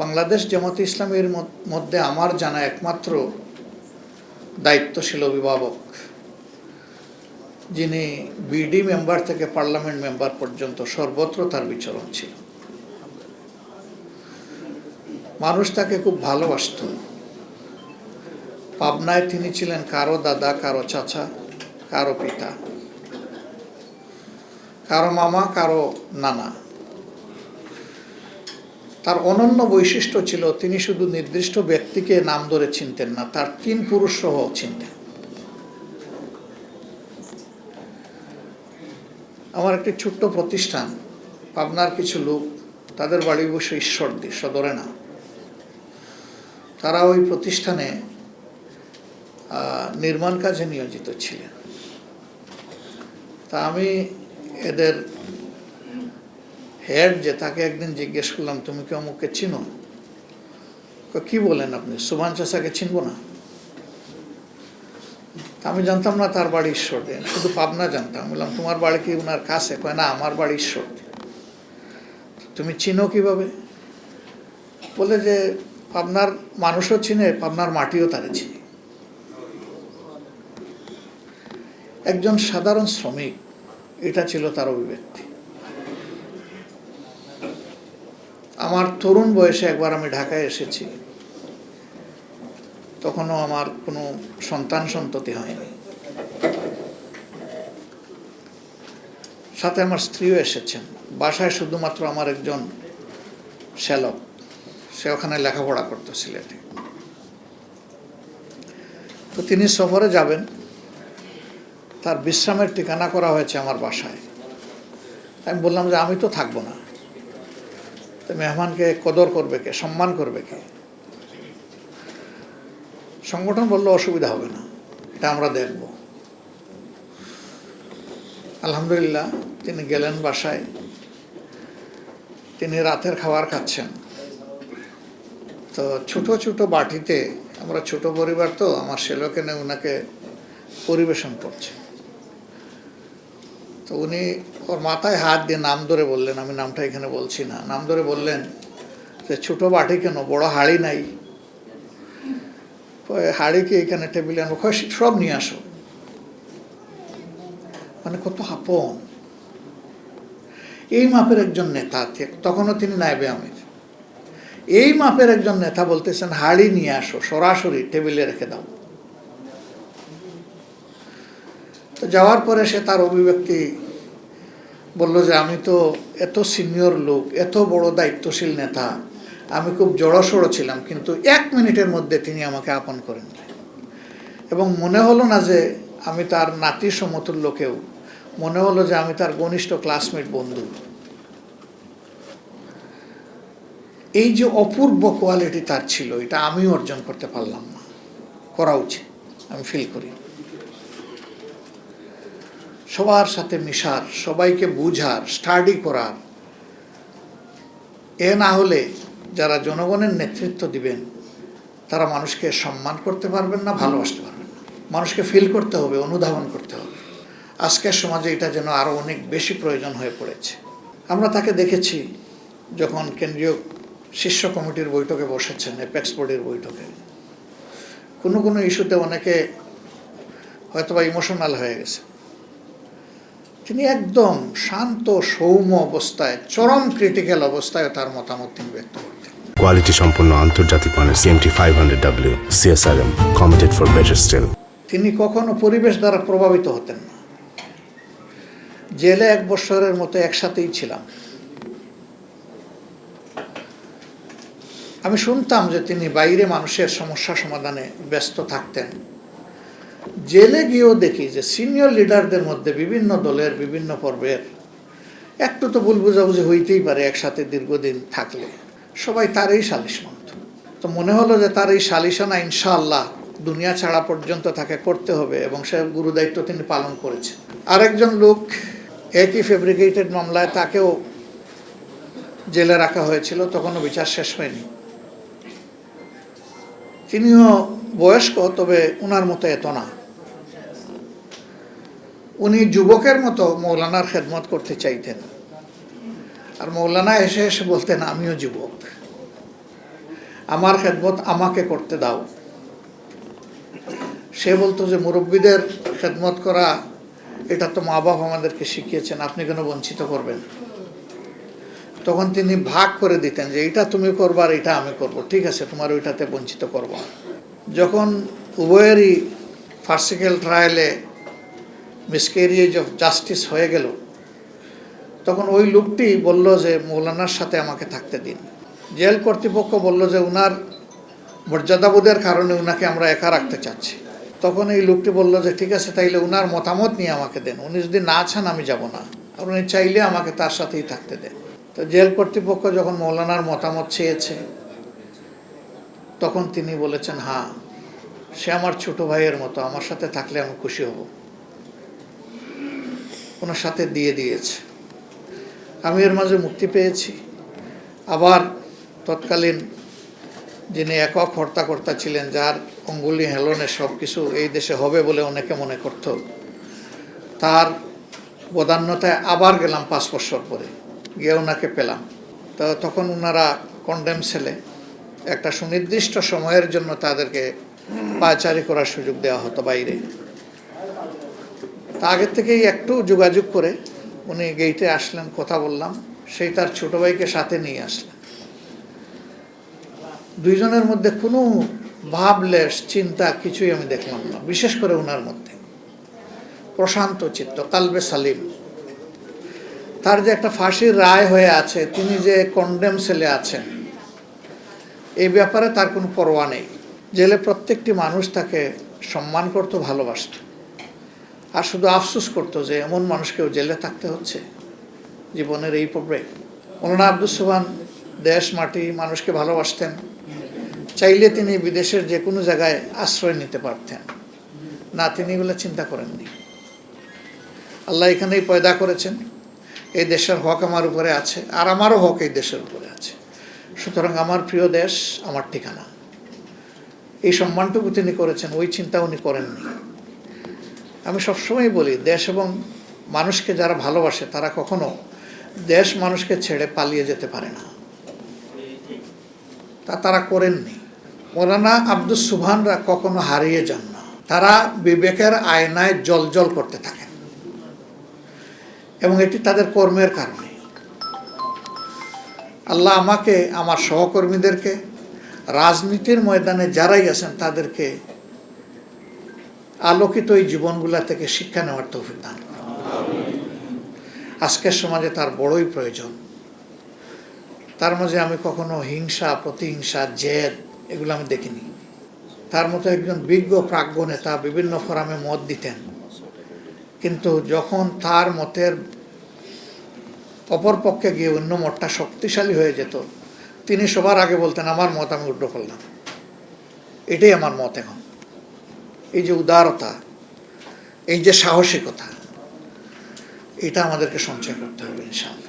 বাংলাদেশ জামাতে ইসলামীর মধ্যে আমার জানা একমাত্র দায়িত্বশীল অভিভাবক, যিনি বিডি মেম্বার থেকে পার্লামেন্ট মেম্বার পর্যন্ত সর্বত্র তার বিচরণ ছিল। মানুষ তাকে খুব ভালোবাসত। পাবনায় তিনি ছিলেন কারো দাদা, কারো চাচা, কারো পিতা, কারো মামা, কারো নানা। তার অনন্য বৈশিষ্ট্য ছিল তিনি শুধু নির্দিষ্ট ব্যক্তিকে নাম ধরে চিনতেন না, তার তিন পুরুষ সহ চিনতেন। আমার একটি ছোট্ট প্রতিষ্ঠান, পাবনার কিছু লোক, তাদের বাড়ি বসে ঈশ্বরদী, সদরে না, তারা ওই প্রতিষ্ঠানে নির্মাণ কাজে নিয়োজিত ছিলেন। তা আমি এদের হেড যে, তাকে একদিন জিজ্ঞেস করলাম, তুমি কি অমুককে চিনো? কি বলেন আপনি, সুবহান চাচাকে চিনবো না? আমি জানতাম না তার বাড়ি ঈশ্বরদী, শুধু পাবনা জানতাম। বললাম, তোমার বাড়ি কি ওনার কাছে? কয় না, আমার বাড়ি ঈশ্বরদী। তুমি চিনো কিভাবে? বলে যে পাবনার মানুষও চিনে, পাবনার মাটিও তারে চিনে। একজন সাধারণ শ্রমিক, এটা ছিল তার অভিব্যক্তি। আমার তরুণ বয়সে একবার আমি ঢাকায় এসেছি, তখনও আমার কোনো সন্তান সন্ততি হয়নি। সাথে আমার স্ত্রীও এসেছেন। বাসায় শুধুমাত্র আমার একজন শ্যালক, সে ওখানে লেখাপড়া করতো সিলেটে। তো তিনি সফরে যাবেন, তার বিশ্রামের ঠিকানা করা হয়েছে আমার বাসায়। আমি বললাম যে আমি তো থাকবো না, তো মেহমানকে কদর করবে কে, সম্মান করবে কে? সংগঠন বলল অসুবিধা হবে না, এটা আমরা দেখব। আলহামদুলিল্লাহ তিনি গেলেন বাসায়। তিনি রাতের খাবার খাচ্ছেন। তো ছোট ছোট বাটিতে, আমরা ছোট পরিবার তো, আমার শ্যালক এনে ওনাকে পরিবেশন করছে। তো উনি ওর মাথায় হাত দিয়ে নাম ধরে বললেন, আমি নামটা এখানে বলছি না, নাম ধরে বললেন যে ছোট বাটি কেন, বড় হাঁড়ি নাই? হাঁড়ি কি এখানে টেবিলে আনবো? সব নিয়ে আসো। মানে কত আপন! এই মাপের একজন নেতা, তখনও তিনি নায়েবে আমির, এই মাপের একজন নেতা বলতেছেন হাঁড়ি নিয়ে আসো, সরাসরি টেবিলে রেখে দাও। তো যাওয়ার পরে সে তার অভিব্যক্তি বলল যে আমি তো এত সিনিয়র লোক, এত বড় দায়িত্বশীল নেতা, আমি খুব জড়সড় ছিলাম, কিন্তু 1 মিনিটের মধ্যে তিনি আমাকে আপন করেন। এবং মনে হলো না যে আমি তার নাতি সমতুল্য কেউ, মনে হলো যে আমি তার ঘনিষ্ঠ ক্লাসমেট, বন্ধু। এই যে অপূর্ব কোয়ালিটি তার ছিল, এটা আমিও অর্জন করতে পারলাম না, করা উচিত আমি ফিল করি। সবার সাথে মিশার, সবাইকে বুঝার, স্টাডি করার। এ না হলে যারা জনগণের নেতৃত্ব দিবেন, তারা মানুষকে সম্মান করতে পারবেন না, ভালোবাসতে পারবেন না। মানুষকে ফিল করতে হবে, অনুধাবন করতে হবে। আজকের সমাজে এটা যেন আরও অনেক বেশি প্রয়োজন হয়ে পড়েছে। আমরা তাকে দেখেছি যখন কেন্দ্রীয় শীর্ষ কমিটির বৈঠকে বসেছেন, এপেক্স বোর্ডের বৈঠকে, কোনো কোনো ইস্যুতে অনেকে হয়তোবা ইমোশনাল হয়ে গেছে। তিনি একদম শান্ত সৌম্য অবস্থায়, চরম ক্রিটিক্যাল অবস্থায় তার মতামত তিনি ব্যক্ত করতেন। কোয়ালিটি সম্পন্ন আন্তর্জাতিক মানের CMT 500W CSRM, committed for better still. তিনি কখনো পরিবেশ দ্বারা প্রভাবিত হতেন না। জেলে 1 বছরের মতো একসাথেই ছিলাম। আমি শুনতাম যে তিনি বাইরে মানুষের সমস্যা সমাধানে ব্যস্ত থাকতেন। জেলে গিয়েও দেখি যে সিনিয়র লিডারদের মধ্যে বিভিন্ন দলের বিভিন্ন পর্বের একটু তো ভুল বোঝাবুঝি হইতেই পারে একসাথে দীর্ঘদিন থাকলে, সবাই তারই সালিশ মানত। তো মনে হলো যে তার এই সালিশানা ইনশাআল্লাহ দুনিয়া ছাড়া পর্যন্ত তাকে করতে হবে, এবং সে গুরুদায়িত্ব তিনি পালন করেছেন। আরেকজন লোক একই ফেব্রিকেটেড মামলায়, তাকেও জেলে রাখা হয়েছিল, তখনও বিচার শেষ হয়নি। তিনিও বয়স্ক, তবে উনার মতো এত না। উনি যুবকের মতো মৌলানার খেদমত করতে চাইতেন, আর মৌলানা এসে এসে বলতেন আমিও যুবক। আমার খেদমত আমাকে করতে দাও। সে বলতো যে মুরব্বীদের খেদমত করা এটা তো মা বাবা আমাদেরকে শিখিয়েছেন, আপনি কেন বঞ্চিত করবেন? তখন তিনি ভাগ করে দিতেন যে এটা তুমি করবা আর এটা আমি করব, ঠিক আছে তোমার ওইটাতে বঞ্চিত করব না। যখন উভয়েরই ফার্সিক্যাল ট্রায়ালে মিসক্যারিয়েজ অফ জাস্টিস হয়ে গেল, তখন ওই লোকটি বলল যে মৌলানার সাথে আমাকে থাকতে দিন। জেল কর্তৃপক্ষ বলল যে উনার মর্যাদাবোধের কারণে উনাকে আমরা একা রাখতে চাচ্ছি। তখন এই লোকটি বলল যে ঠিক আছে, তাইলে উনার মতামত নিয়ে আমাকে দেন, উনি যদি না চান আমি যাব না, আর উনি চাইলে আমাকে তার সাথেই থাকতে দেন। তো জেল কর্তৃপক্ষ যখন মৌলানার মতামত চেয়েছে, তখন তিনি বলেছেন হ্যাঁ, সে আমার ছোট ভাইয়ের মতো, আমার সাথে থাকলে আমি খুশি হব। ওনার সাথে দিয়ে দিয়েছে। আমি এর মাঝে মুক্তি পেয়েছি। আবার তৎকালীন যিনি একক হর্তাকর্তা ছিলেন, যার অঙ্গুলি হেলনে সব কিছু এই দেশে হবে বলে অনেকে মনে করত, তার বদান্যতায় আবার গেলাম 5 বছর পরে, গিয়ে ওনাকে পেলাম। তো তখন ওনারা কন্ডেম সেলে একটা সুনির্দিষ্ট সময়ের জন্য তাদেরকে পায়চারি করার সুযোগ দেওয়া হতো বাইরে। তা আগের থেকেই একটু যোগাযোগ করে উনি গেইটে আসলেন, কথা বললাম, সেই তার ছোট ভাইকে সাথে নিয়ে আসলেন। দুইজনের মধ্যে কোনো ভাবলেশ চিন্তা কিছুই আমি দেখলাম না, বিশেষ করে ওনার মধ্যে প্রশান্ত চিত্ত, কালবে সালিম। তার যে একটা ফাঁসির রায় হয়ে আছে, তিনি যে কন্ডেম সেলে আছেন, এই ব্যাপারে তার কোনো পরোয়া নেই। জেলে প্রত্যেকটি মানুষ তাকে সম্মান করত, ভালোবাসত, আর শুধু আফসোস করতো যে এমন মানুষকেও জেলে থাকতে হচ্ছে জীবনের এই পর্বে। মৌলানা আব্দুস সোবহান দেশ মাটি মানুষকে ভালোবাসতেন। চাইলে তিনি বিদেশের যে কোনো জায়গায় আশ্রয় নিতে পারতেন, না, তিনি এগুলো চিন্তা করেননি। আল্লাহ এখানেই পয়দা করেছেন, এই দেশের হক আমার উপরে আছে, আর আমারও হক এই দেশের উপরে আছে। সুতরাং আমার প্রিয় দেশ আমার ঠিকানা, এই সম্মানটুকু তিনি করেছেন, ওই চিন্তা উনি করেননি। আমি সবসময় বলি, দেশ এবং মানুষকে যারা ভালোবাসে তারা কখনো দেশ মানুষকে ছেড়ে পালিয়ে যেতে পারে না, তা তারা করেননি। মৌলানা আব্দুস সোবহানরা কখনো হারিয়ে যান না, তারা বিবেকের আয়নায় জ্বলজ্বল করতে থাকেন, এবং এটি তাদের কর্মের কারণে। আল্লাহ আমাকে, আমার সহকর্মীদেরকে, রাজনীতির ময়দানে যারাই আছেন তাদেরকে আলোকিত এই জীবনগুলা থেকে শিক্ষা নেওয়ার তৌফিক দান করুন। আজকের সমাজে তার বড়ই প্রয়োজন। তার মাঝে আমি কখনো হিংসা, প্রতিহিংসা, জেদ এগুলো আমি দেখিনি। তার মতো একজন বিজ্ঞ প্রাজ্ঞ নেতা বিভিন্ন ফোরামে মত দিতেন, কিন্তু যখন তার মতের অপর পক্ষে গিয়ে অন্য মতটা শক্তিশালী হয়ে যেত, তিনি সবার আগে বলতেন আমার মত আমি উড্ড করলাম, এটাই আমার মত। এখন এই যে উদারতা, এই যে সাহসিকতা, এটা আমাদেরকে সঞ্চয় করতে হবে ইনশাআল্লাহ।